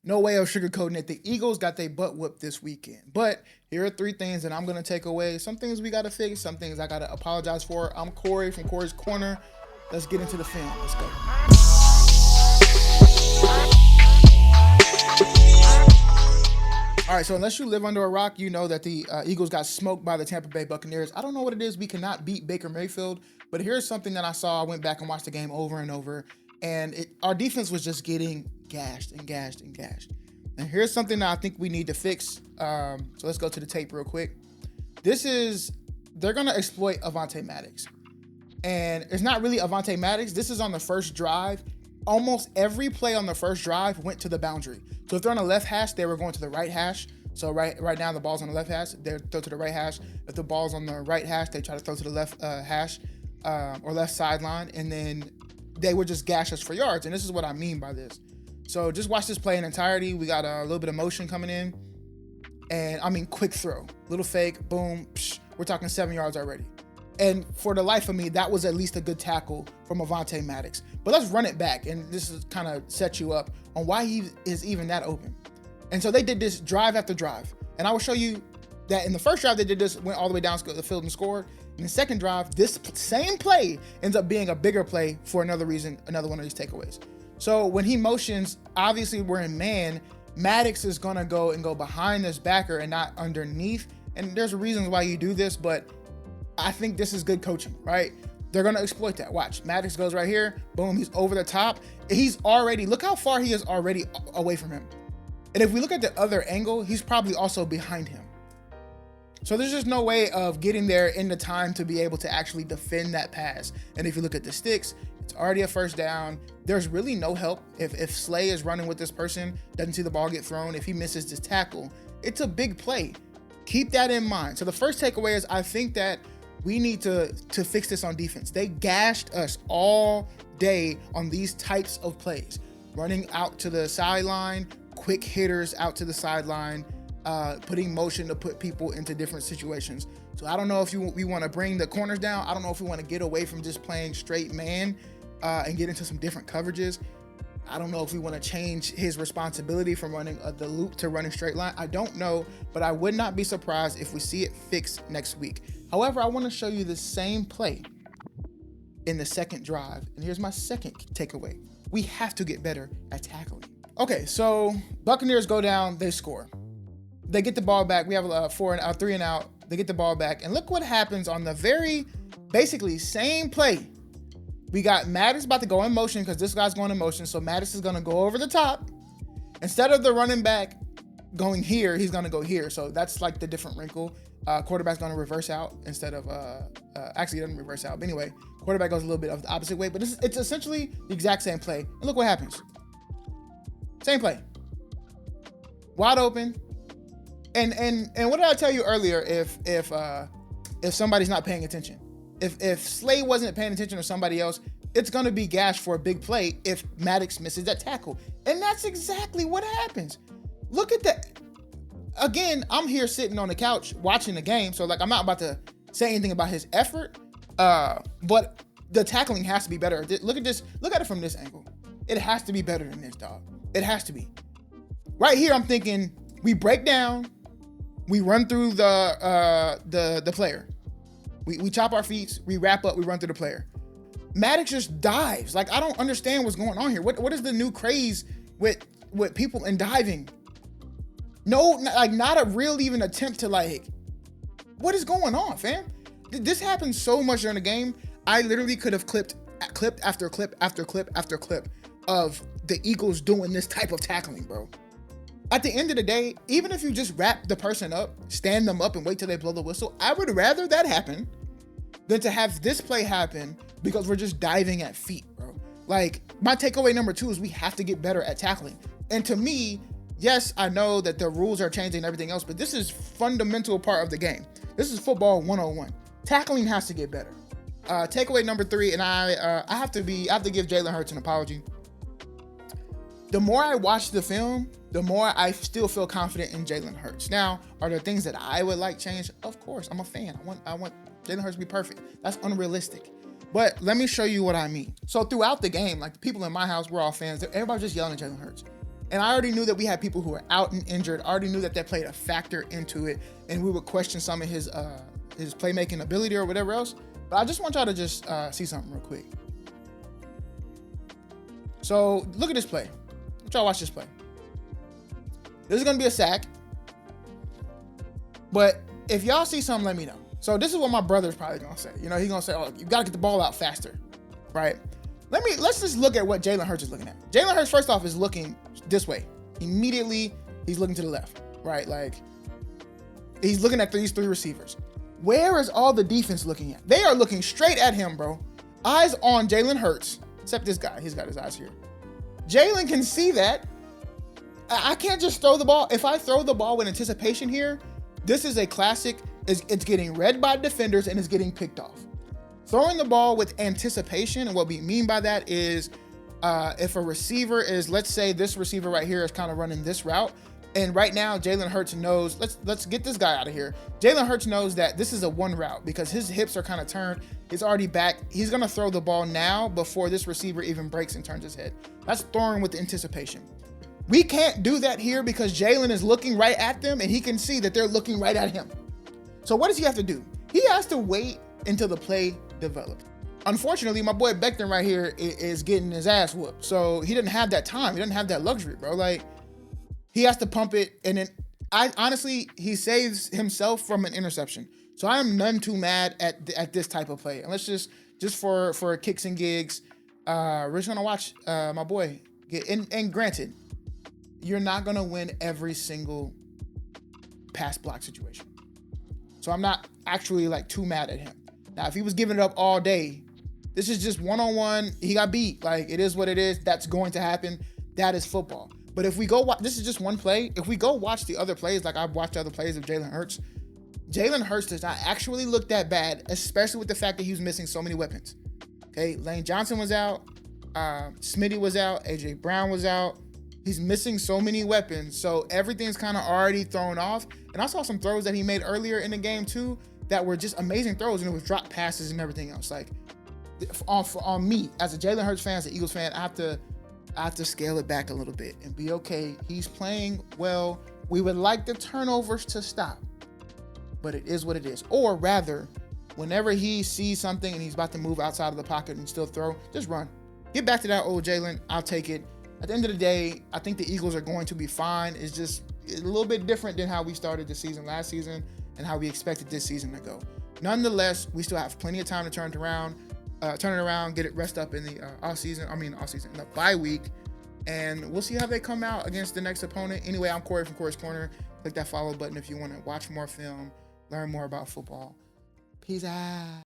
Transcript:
No way of sugarcoating it. The Eagles got their butt whooped this weekend. But here are three things that I'm going to take away. Some things we got to fix. Some things I got to apologize for. I'm Corey from Corey's Corner. Let's get into the film. Let's go. All right, so unless you live under a rock, you know that the Eagles got smoked by the Tampa Bay Buccaneers. I don't know what it is. We cannot beat Baker Mayfield. But here's something that I saw. I went back and watched the game over and over. And our defense was just getting gashed and gashed and gashed. And here's something that I think we need to fix. So let's go to the tape real quick. They're going to exploit Avonte Maddox. And it's not really Avonte Maddox. This is on the first drive. Almost every play on the first drive went to the boundary. So if they're on the left hash, they were going to the right hash. So right now the ball's on the left hash, they throw to the right hash. If the ball's on the right hash, they try to throw to the left hash or left sideline. And then they would just gash us for yards. And this is what I mean by this. So just watch this play in entirety. We got a little bit of motion coming in. And I mean, quick throw. Little fake, boom. Psh, we're talking 7 yards already. And for the life of me, that was at least a good tackle from Avonte Maddox. But let's run it back. And this is kind of set you up on why he is even that open. And so they did this drive after drive. And I will show you that in the first drive, they did this, went all the way down the field and scored. In the second drive, this same play ends up being a bigger play for another reason, another one of these takeaways. So when he motions, obviously we're in man, Maddox is going to go behind this backer and not underneath. And there's reasons why you do this, but I think this is good coaching, right? They're going to exploit that. Watch. Maddox goes right here. Boom. He's over the top. Look how far he is already away from him. And if we look at the other angle, he's probably also behind him. So there's just no way of getting there in the time to be able to actually defend that pass. And if you look at the sticks, it's already a first down. There's really no help. If Slay is running with this person, doesn't see the ball get thrown, if he misses this tackle, it's a big play. Keep that in mind. So the first takeaway is I think that we need to fix this on defense. They gashed us all day on these types of plays. Running out to the sideline, quick hitters out to the sideline, putting motion to put people into different situations. So I don't know if we want to bring the corners down. I don't know if we want to get away from just playing straight man and get into some different coverages. I don't know if we want to change his responsibility from running the loop to running straight line. I don't know, but I would not be surprised if we see it fixed next week. However, I want to show you the same play in the second drive. And here's my second takeaway. We have to get better at tackling. Okay, so Buccaneers go down, they score. They get the ball back. We have a 3 and out. They get the ball back. And look what happens on the basically same play. We got Maddox about to go in motion because this guy's going in motion. So Maddox is going to go over the top. Instead of the running back going here, he's going to go here. So that's like the different wrinkle. Quarterback's going to reverse out instead of, actually he doesn't reverse out. But anyway, quarterback goes a little bit of the opposite way. But it's essentially the exact same play. And look what happens. Same play. Wide open. And what did I tell you earlier? If somebody's not paying attention, if Slay wasn't paying attention or somebody else, it's gonna be gashed for a big play if Maddox misses that tackle, and that's exactly what happens. Look at that. Again, I'm here sitting on the couch watching the game, so like I'm not about to say anything about his effort, but the tackling has to be better. Look at this. Look at it from this angle. It has to be better than this, dog. It has to be. Right here, I'm thinking we break down. We run through the player. We chop our feet, we wrap up, we run through the player. Maddox just dives. Like, I don't understand what's going on here. What is the new craze with people in diving? No, like not a real even attempt to like, what is going on, fam? This happens so much during the game. I literally could have clipped after clip after clip after clip of the Eagles doing this type of tackling, bro. At the end of the day, even if you just wrap the person up, stand them up and wait till they blow the whistle, I would rather that happen than to have this play happen because we're just diving at feet, bro. Like, my takeaway number 2 is we have to get better at tackling. And to me, yes, I know that the rules are changing and everything else, but this is fundamental part of the game. This is football 101. Tackling has to get better. Takeaway number 3, and I have to give Jalen Hurts an apology. The more I watch the film, the more I still feel confident in Jalen Hurts. Now, are there things that I would like changed? Of course, I'm a fan. I want Jalen Hurts to be perfect. That's unrealistic. But let me show you what I mean. So throughout the game, like the people in my house, we're all fans. Everybody's just yelling at Jalen Hurts. And I already knew that we had people who were out and injured. I already knew that played a factor into it, and we would question some of his playmaking ability or whatever else. But I just want y'all to just see something real quick. So look at this play. Let y'all watch this play. This is gonna be a sack. But if y'all see something, let me know. So this is what my brother's probably gonna say. You know, he's gonna say, "Oh, you gotta get the ball out faster," right? Let's just look at what Jalen Hurts is looking at. Jalen Hurts, first off, is looking this way. Immediately, he's looking to the left, right? Like, he's looking at these three receivers. Where is all the defense looking at? They are looking straight at him, bro. Eyes on Jalen Hurts, except this guy. He's got his eyes here. Jalen can see that. I can't just throw the ball. If I throw the ball with anticipation here, this is a classic. It's getting read by defenders and it's getting picked off. Throwing the ball with anticipation, and what we mean by that is if a receiver is, let's say this receiver right here is kind of running this route, and right now Jalen Hurts knows, let's get this guy out of here. Jalen Hurts knows that this is a one route because his hips are kind of turned. He's already back. He's going to throw the ball now before this receiver even breaks and turns his head. That's throwing with anticipation. We can't do that here because Jalen is looking right at them and he can see that they're looking right at him. So what does he have to do? He has to wait until the play develops. Unfortunately, my boy Becton right here is getting his ass whooped. So he didn't have that time. He didn't have that luxury, bro. Like, he has to pump it. And then honestly, he saves himself from an interception. So I am none too mad at this type of play. And let's just for kicks and gigs, we're just going to watch my boy get, and granted, you're not going to win every single pass block situation. So I'm not actually like too mad at him. Now, if he was giving it up all day, this is just one-on-one. He got beat. Like, it is what it is. That's going to happen. That is football. But if we go watch, this is just one play. If we go watch the other plays, like I've watched other plays of Jalen Hurts does not actually look that bad, especially with the fact that he was missing so many weapons. Okay, Lane Johnson was out. Smitty was out. A.J. Brown was out. He's missing so many weapons. So everything's kind of already thrown off. And I saw some throws that he made earlier in the game too that were just amazing throws, and it was drop passes and everything else. Like, on me as a Jalen Hurts fan, as an Eagles fan, I have to scale it back a little bit and be okay. He's playing well. We would like the turnovers to stop, but it is what it is. Or rather, whenever he sees something and he's about to move outside of the pocket and still throw, just run. Get back to that old Jalen. I'll take it. At the end of the day, I think the Eagles are going to be fine. It's just a little bit different than how we started the season last season and how we expected this season to go. Nonetheless, we still have plenty of time to turn it around, get it rest up in the in the bye week, and we'll see how they come out against the next opponent. Anyway, I'm Corey from Corey's Corner. Click that follow button if you want to watch more film, learn more about football. Peace out.